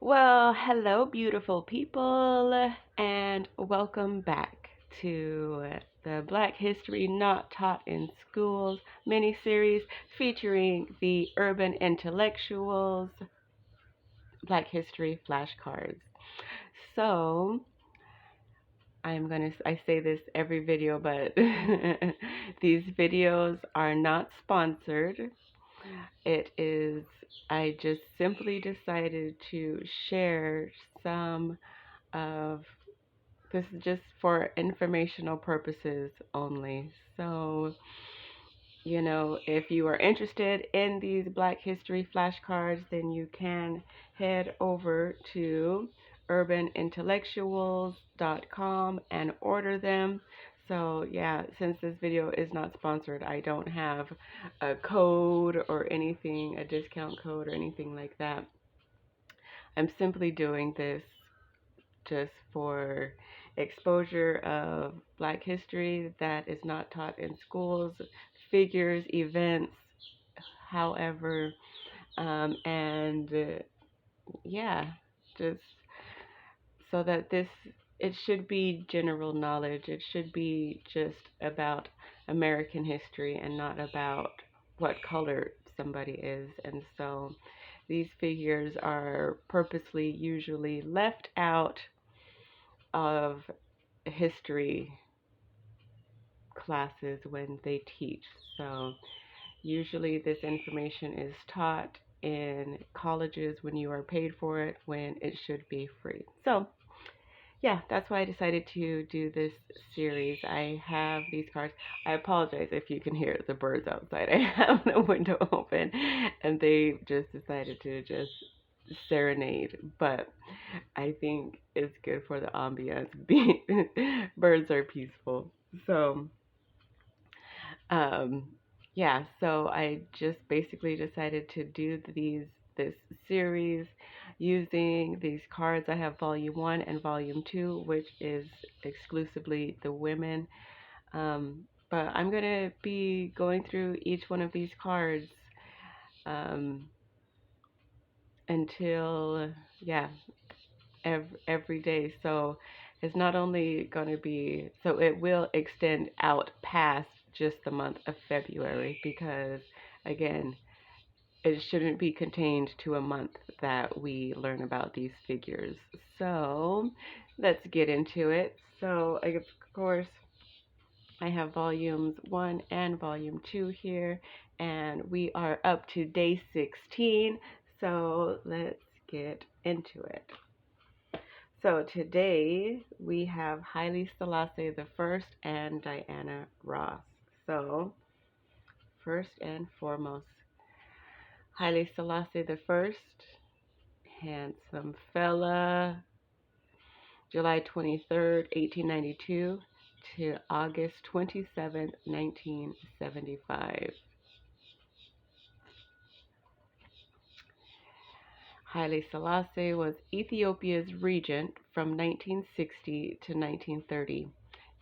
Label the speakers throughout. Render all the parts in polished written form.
Speaker 1: Well, hello, beautiful people, and welcome back to the Black History Not Taught in Schools mini-series featuring the urban intellectuals Black History flashcards. So, I say this every video, but these videos are not sponsored. It is, I just simply decided to share some of this is just for informational purposes only. So, if you are interested in these Black History flashcards, then you can head over to urbanintellectuals.com and order them. So, yeah, since this video is not sponsored, I don't have a code or anything, a discount code or anything like that. I'm simply doing this just for exposure of Black history that is not taught in schools, figures, events, however, and yeah, just so that it should be general knowledge. It should be just about American history and not about what color somebody is. And so these figures are purposely usually left out of history classes when they teach. So usually this information is taught in colleges when you are paid for it, when it should be free. So yeah, that's why I decided to do this series. I have these cards. I apologize if you can hear the birds outside. I have the window open and they just decided to just serenade, but I think it's good for the ambiance. Birds are peaceful. So, um, yeah, so I just basically decided to do this series using these cards. I have volume 1 and volume 2, which is exclusively the women. But I'm going to be going through each one of these cards um, until, yeah, every day. So it's not only going to be, so it will extend out past just the month of February because, again, it shouldn't be contained to a month that we learn about these figures. So let's get into it. So, of course, I have volumes 1 and volume 2 here, and we are up to day 16. So let's get into it. So today we have Haile Selassie the First and Diana Ross. So first and foremost, Haile Selassie the First, handsome fella, July 23rd, 1892 to August 27th, 1975. Haile Selassie was Ethiopia's regent from 1960 to 1930,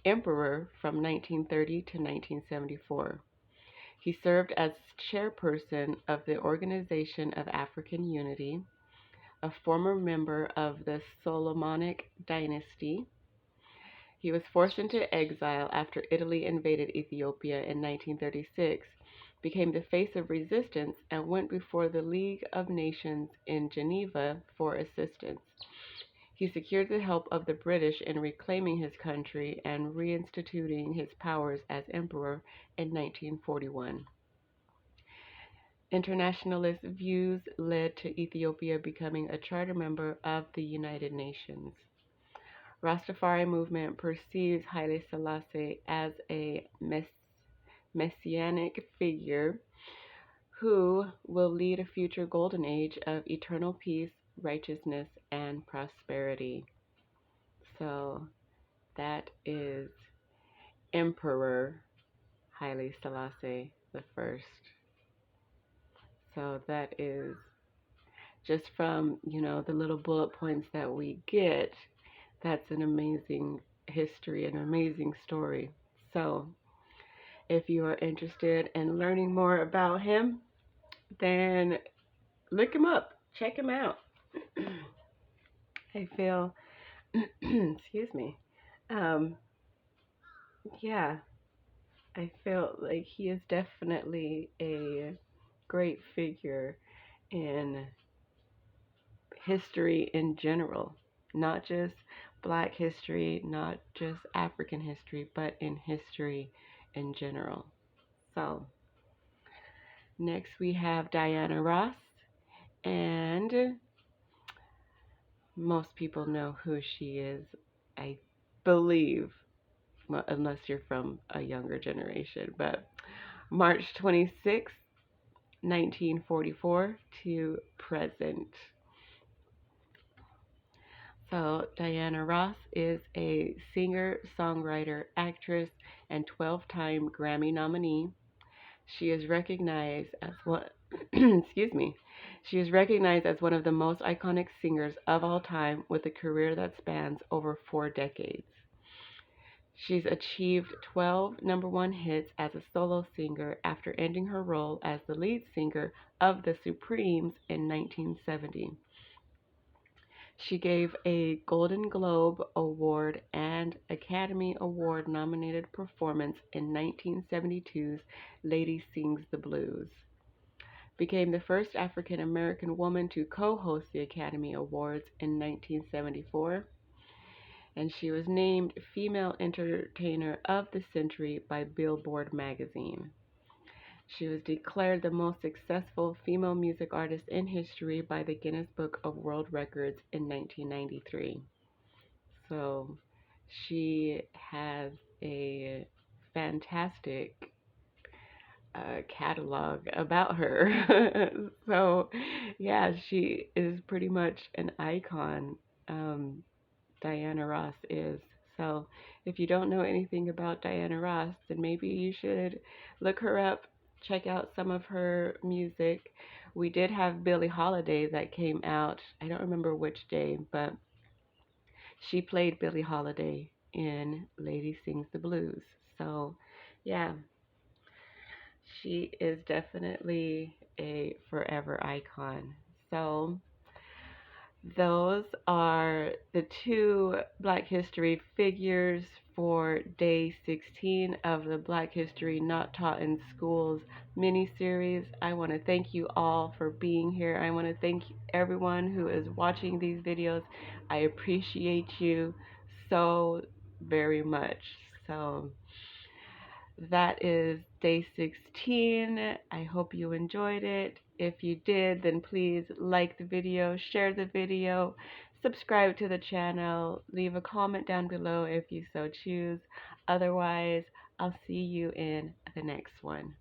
Speaker 1: emperor from 1930 to 1974. He served as chairperson of the Organization of African Unity, a former member of the Solomonic dynasty. He was forced into exile after Italy invaded Ethiopia in 1936, became the face of resistance, and went before the League of Nations in Geneva for assistance. He secured the help of the British in reclaiming his country and reinstituting his powers as emperor in 1941. Internationalist views led to Ethiopia becoming a charter member of the United Nations. Rastafari movement perceives Haile Selassie as a messianic figure who will lead a future golden age of eternal peace, righteousness, and prosperity. So that is Emperor Haile Selassie the First. So that is just from, the little bullet points that we get, that's an amazing history, an amazing story. So if you are interested in learning more about him, then look him up, check him out. I feel, excuse me. Um, yeah, I feel like he is definitely a great figure in history in general, not just Black history, not just African history, but in history in general. So, next we have Diana Ross, and most people know who she is, I believe, well, unless you're from a younger generation, but March 26th, 1944 to present. So, Diana Ross is a singer, songwriter, actress, and 12-time Grammy nominee. She is recognized as what excuse me. She is recognized as one of the most iconic singers of all time with a career that spans over 4 decades. She's achieved 12 number one hits as a solo singer after ending her role as the lead singer of the Supremes in 1970. She gave a Golden Globe Award and Academy Award nominated performance in 1972's Lady Sings the Blues. Became the first African American woman to co-host the Academy Awards in 1974, and she was named Female Entertainer of the Century by Billboard magazine. She was declared the most successful female music artist in history by the Guinness Book of World Records in 1993. So she has a fantastic catalog about her. So, yeah, she is pretty much an icon. Um, Diana Ross is. So, if you don't know anything about Diana Ross, then maybe you should look her up, check out some of her music. We did have Billie Holiday that came out. I don't remember which day, but she played Billie Holiday in Lady Sings the Blues. So, yeah, she is definitely a forever icon. So, those are the two Black History figures for day 16 of the Black History Not Taught in Schools mini-series. I want to thank you all for being here. I want to thank everyone who is watching these videos. I appreciate you so very much. So, that is day 16. I hope you enjoyed it. If you did, then please like the video, share the video, subscribe to the channel, leave a comment down below if you so choose. Otherwise, I'll see you in the next one.